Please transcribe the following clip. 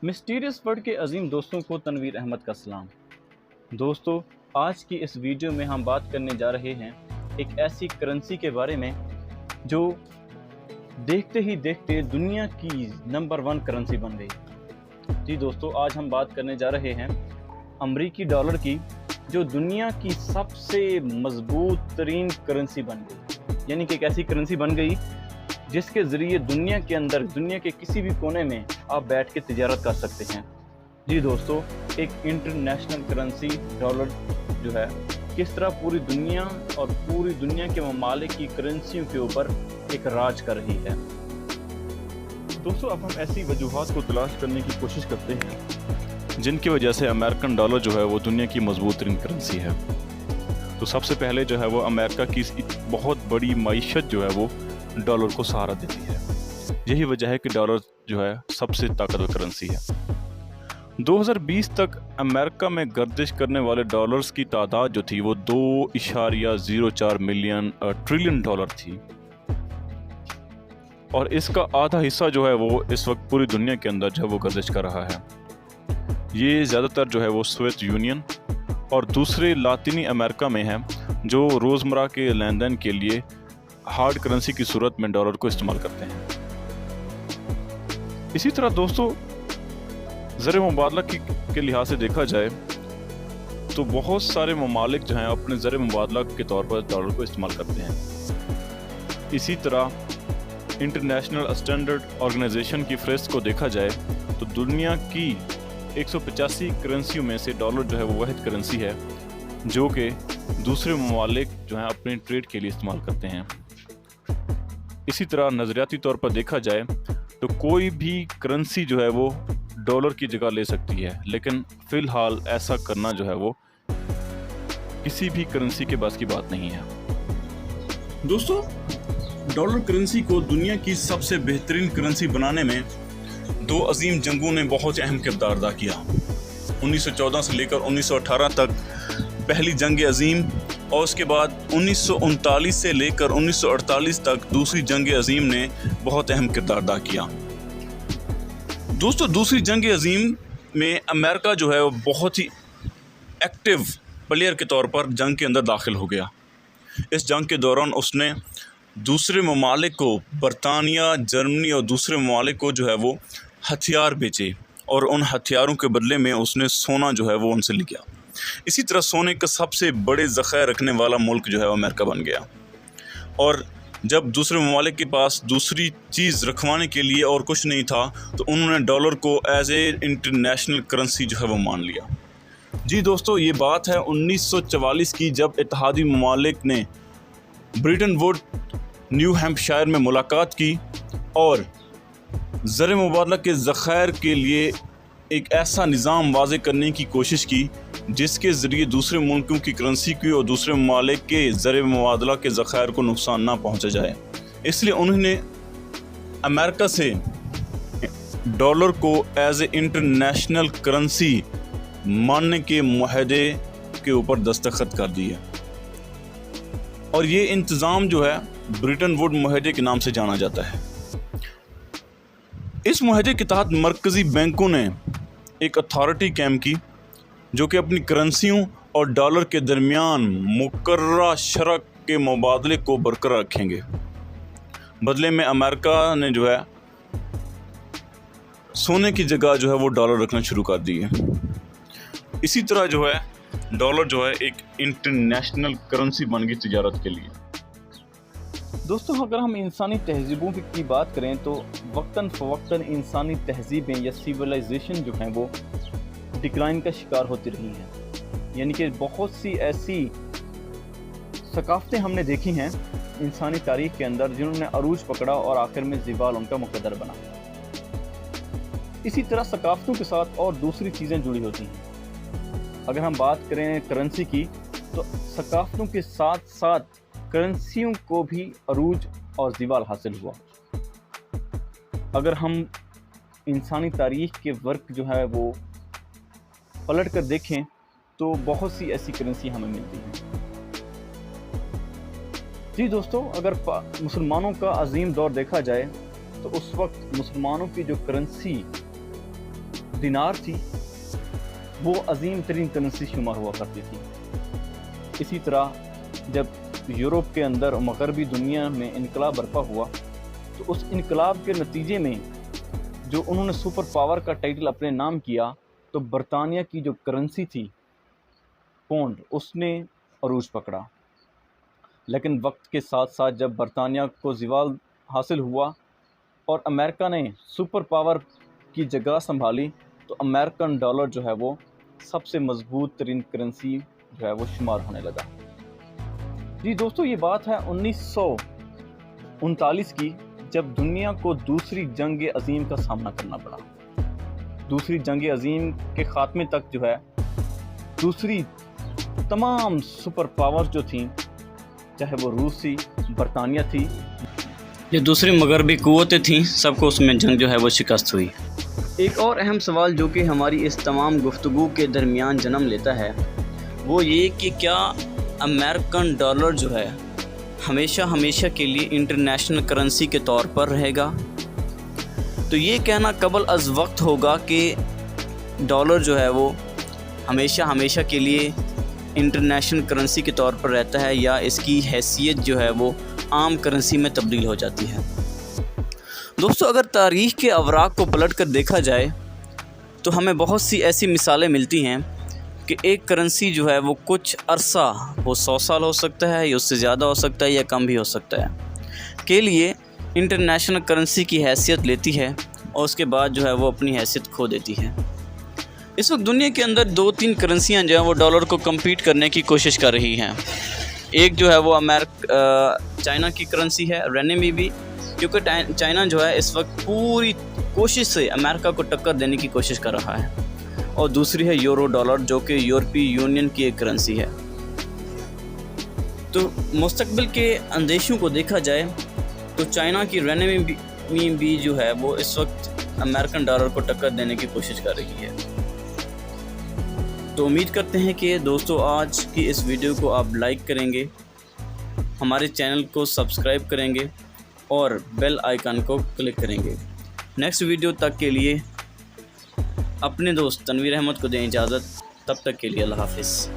مسٹیریس word کے عظیم دوستوں کو تنویر احمد کا سلام۔ دوستو، آج کی اس ویڈیو میں ہم بات کرنے جا رہے ہیں ایک ایسی کرنسی کے بارے میں جو دیکھتے ہی دیکھتے دنیا کی نمبر 1 کرنسی بن گئی۔ جی دوستو، آج ہم بات کرنے جا رہے ہیں امریکی ڈالر کی، جو دنیا کی سب سے مضبوط ترین کرنسی بن گئی۔ یعنی کہ ایک ایسی کرنسی بن گئی جس کے ذریعے دنیا کے اندر، دنیا کے کسی بھی کونے میں آپ بیٹھ کے تجارت کر سکتے ہیں۔ جی دوستو، ایک انٹرنیشنل کرنسی ڈالر جو ہے کس طرح پوری دنیا اور پوری دنیا کے ممالک کی کرنسیوں کے اوپر ایک راج کر رہی ہے۔ دوستو، اب ہم ایسی وجوہات کو تلاش کرنے کی کوشش کرتے ہیں جن کی وجہ سے امریکن ڈالر جو ہے وہ دنیا کی مضبوط ترین کرنسی ہے۔ تو سب سے پہلے جو ہے وہ امریکہ کی بہت بڑی معیشت جو ہے وہ ڈالر کو سہارا دیتی ہے۔ یہی وجہ ہے کہ ڈالر جو ہے سب سے طاقتور کرنسی ہے۔ 2020 تک امریکہ میں گردش کرنے والے ڈالرز کی تعداد جو تھی وہ 2.04 ملین ٹریلین ڈالر تھی، اور اس کا آدھا حصہ جو ہے وہ اس وقت پوری دنیا کے اندر جو ہے وہ گردش کر رہا ہے۔ یہ زیادہ تر جو ہے وہ سوویت یونین اور دوسرے لاطینی امریکہ میں ہے، جو روزمرہ کے لین دین کے لیے ہارڈ کرنسی کی صورت میں ڈالر کو استعمال کرتے ہیں۔ اسی طرح دوستو، زر مبادلہ کے لحاظ سے دیکھا جائے تو بہت سارے ممالک جو ہیں اپنے زر مبادلہ کے طور پر ڈالر کو استعمال کرتے ہیں۔ اسی طرح انٹرنیشنل اسٹینڈرڈ آرگنائزیشن کی فہرست کو دیکھا جائے تو دنیا کی 185 کرنسیوں میں سے ڈالر جو ہے وہ واحد کرنسی ہے جو کہ دوسرے ممالک جو ہیں اپنے ٹریڈ کے لیے استعمال کرتے ہیں۔ اسی طرح نظریاتی طور پر دیکھا جائے تو کوئی بھی کرنسی جو ہے وہ ڈالر کی جگہ لے سکتی ہے، لیکن فی الحال ایسا کرنا جو ہے وہ کسی بھی کرنسی کے بس کی بات نہیں ہے۔ دوستو، ڈالر کرنسی کو دنیا کی سب سے بہترین کرنسی بنانے میں 2 عظیم جنگوں نے بہت اہم کردار ادا کیا۔ 1914 سے لے کر 1918 تک پہلی جنگ عظیم، اور اس کے بعد 1939 سے لے کر 1948 تک دوسری جنگ عظیم نے بہت اہم کردار ادا کیا۔ دوستو، دوسری جنگ عظیم میں امریکہ جو ہے وہ بہت ہی ایکٹیو پلیئر کے طور پر جنگ کے اندر داخل ہو گیا۔ اس جنگ کے دوران اس نے دوسرے ممالک کو، برطانیہ، جرمنی اور دوسرے ممالک کو جو ہے وہ ہتھیار بیچے، اور ان ہتھیاروں کے بدلے میں اس نے سونا جو ہے وہ ان سے لیا۔ اسی طرح سونے کا سب سے بڑے ذخائر رکھنے والا ملک جو ہے وہ امریکہ بن گیا، اور جب دوسرے ممالک کے پاس دوسری چیز رکھوانے کے لیے اور کچھ نہیں تھا تو انہوں نے ڈالر کو ایز اے انٹرنیشنل کرنسی جو ہے وہ مان لیا۔ جی دوستو، یہ بات ہے 1944 کی، جب اتحادی ممالک نے برٹن ووڈ نیو ہیمپشائر میں ملاقات کی اور زر مبادلہ کے ذخائر کے لیے ایک ایسا نظام واضح کرنے کی کوشش کی جس کے ذریعے دوسرے ملکوں کی کرنسی کی اور دوسرے ممالک کے زر مبادلہ کے ذخائر کو نقصان نہ پہنچا جائے۔ اس لیے انہوں نے امریکہ سے ڈالر کو ایز اے انٹرنیشنل کرنسی ماننے کے معاہدے کے اوپر دستخط کر دیے، اور یہ انتظام جو ہے برٹن ووڈ معاہدے کے نام سے جانا جاتا ہے۔ اس معاہدے کے تحت مرکزی بینکوں نے ایک اتھارٹی قائم کی جو کہ اپنی کرنسیوں اور ڈالر کے درمیان مقررہ شرح کے مبادلے کو برقرار رکھیں گے۔ بدلے میں امریکہ نے جو ہے سونے کی جگہ جو ہے وہ ڈالر رکھنا شروع کر دیے۔ اسی طرح جو ہے ڈالر جو ہے ایک انٹرنیشنل کرنسی بن گئی تجارت کے لیے۔ دوستو، اگر ہم انسانی تہذیبوں کی بات کریں تو وقتاً فوقتاً انسانی تہذیبیں یا سیولائزیشن جو ہیں وہ ڈکلائن کا شکار ہوتی رہی ہیں۔ یعنی کہ بہت سی ایسی ثقافتیں ہم نے دیکھی ہیں انسانی تاریخ کے اندر جنہوں نے عروج پکڑا اور آخر میں زوال ان کا مقدر بنا۔ اسی طرح ثقافتوں کے ساتھ اور دوسری چیزیں جڑی ہوتی ہیں۔ اگر ہم بات کریں کرنسی کی تو ثقافتوں کے ساتھ ساتھ کرنسیوں کو بھی عروج اور زوال حاصل ہوا۔ اگر ہم انسانی تاریخ کے ورق جو ہے وہ پلٹ کر دیکھیں تو بہت سی ایسی کرنسی ہمیں ملتی ہیں۔ جی دوستو، اگر مسلمانوں کا عظیم دور دیکھا جائے تو اس وقت مسلمانوں کی جو کرنسی دینار تھی وہ عظیم ترین کرنسی شمار ہوا کرتی تھی۔ اسی طرح جب یورپ کے اندر مغربی دنیا میں انقلاب برپا ہوا تو اس انقلاب کے نتیجے میں جو انہوں نے سپر پاور کا ٹائٹل اپنے نام کیا تو برطانیہ کی جو کرنسی تھی پونڈ اس نے عروج پکڑا۔ لیکن وقت کے ساتھ ساتھ جب برطانیہ کو زوال حاصل ہوا اور امریکہ نے سپر پاور کی جگہ سنبھالی تو امریکن ڈالر جو ہے وہ سب سے مضبوط ترین کرنسی جو ہے وہ شمار ہونے لگا۔ جی دوستو، یہ بات ہے 1939 کی، جب دنیا کو دوسری جنگ عظیم کا سامنا کرنا پڑا۔ دوسری جنگ عظیم کے خاتمے تک جو ہے دوسری تمام سپر پاور جو تھیں، چاہے وہ روس تھی، برطانیہ تھی، جو دوسری مغربی قوتیں تھیں، سب کو اس میں جنگ جو ہے وہ شکست ہوئی۔ ایک اور اہم سوال جو کہ ہماری اس تمام گفتگو کے درمیان جنم لیتا ہے وہ یہ کہ کیا امریکن ڈالر جو ہے ہمیشہ کے لیے انٹرنیشنل کرنسی کے طور پر رہے گا؟ تو یہ کہنا قبل از وقت ہوگا کہ ڈالر جو ہے وہ ہمیشہ کے لیے انٹرنیشنل کرنسی کے طور پر رہتا ہے یا اس کی حیثیت جو ہے وہ عام کرنسی میں تبدیل ہو جاتی ہے۔ دوستو، اگر تاریخ کے اوراق کو پلٹ کر دیکھا جائے تو ہمیں بہت سی ایسی مثالیں ملتی ہیں کہ ایک کرنسی جو ہے وہ کچھ عرصہ، وہ 100 سال ہو سکتا ہے یا اس سے زیادہ ہو سکتا ہے یا کم بھی ہو سکتا ہے، کے لیے انٹرنیشنل کرنسی کی حیثیت لیتی ہے اور اس کے بعد جو ہے وہ اپنی حیثیت کھو دیتی ہے۔ اس وقت دنیا کے اندر 2-3 کرنسیاں جو ہیں وہ ڈالر کو کمپیٹ کرنے کی کوشش کر رہی ہیں۔ ایک جو ہے وہ چائنا کی کرنسی ہے، رینمنبی، کیونکہ چائنا جو ہے اس وقت پوری کوشش سے امریکہ کو ٹکر دینے کی کوشش کر رہا ہے، اور دوسری ہے یورو ڈالر جو کہ یورپی یونین کی ایک کرنسی ہے۔ تو مستقبل کے اندیشوں کو دیکھا جائے تو چائنا کی رینمنبی جو ہے وہ اس وقت امریکن ڈالر کو ٹکر دینے کی کوشش کر رہی ہے۔ تو امید کرتے ہیں کہ دوستو آج کی اس ویڈیو کو آپ لائک کریں گے، ہمارے چینل کو سبسکرائب کریں گے اور بیل آئیکن کو کلک کریں گے۔ نیکسٹ ویڈیو تک کے لیے اپنے دوست تنویر احمد کو دیں اجازت، تب تک کے لیے اللہ حافظ۔